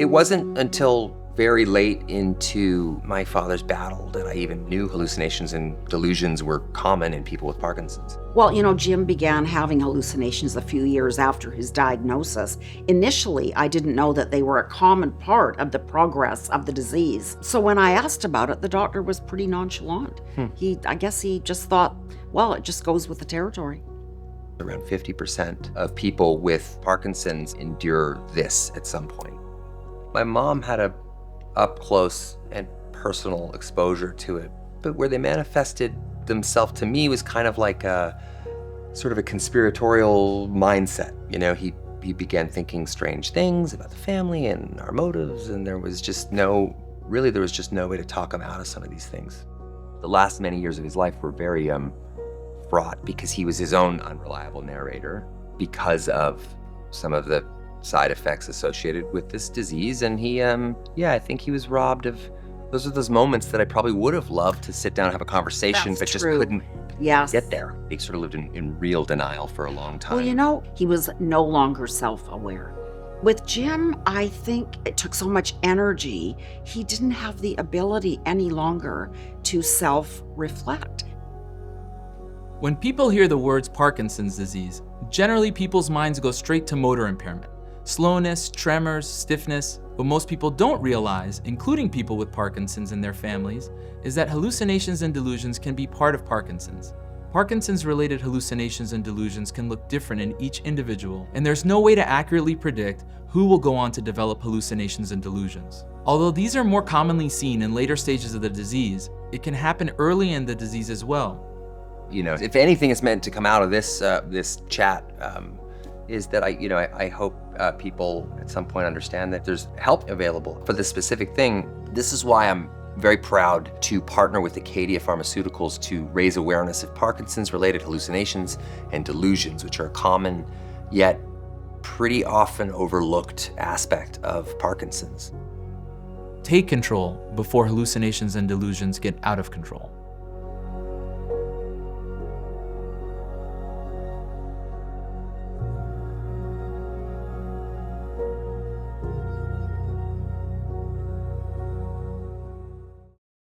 It wasn't until very late into my father's battle that I even knew hallucinations and delusions were common in people with Parkinson's. Well, Jim began having hallucinations a few years after his diagnosis. Initially, I didn't know that they were a common part of the progress of the disease. So when I asked about it, the doctor was pretty nonchalant. I guess he just thought, well, it just goes with the territory. Around 50% of people with Parkinson's endure this at some point. My mom had a up close and personal exposure to it, but where they manifested themselves to me was kind of like a sort of a conspiratorial mindset. He began thinking strange things about the family and our motives, and there was just no way to talk him out of some of these things. The last many years of his life were very fraught because he was his own unreliable narrator because of some of the side effects associated with this disease. And he, I think he was robbed of, those are those moments that I probably would have loved to sit down and have a conversation, That's but just true. couldn't Yes. get there. He sort of lived in real denial for a long time. Well, he was no longer self-aware. With Jim, I think it took so much energy, he didn't have the ability any longer to self-reflect. When people hear the words Parkinson's disease, generally people's minds go straight to motor impairment. Slowness, tremors, stiffness. What most people don't realize, including people with Parkinson's and their families, is that hallucinations and delusions can be part of Parkinson's. Parkinson's-related hallucinations and delusions can look different in each individual, and there's no way to accurately predict who will go on to develop hallucinations and delusions. Although these are more commonly seen in later stages of the disease, it can happen early in the disease as well. If anything is meant to come out of this chat, is that I hope people at some point understand that there's help available for this specific thing. This is why I'm very proud to partner with Acadia Pharmaceuticals to raise awareness of Parkinson's-related hallucinations and delusions, which are a common yet pretty often overlooked aspect of Parkinson's. Take control before hallucinations and delusions get out of control.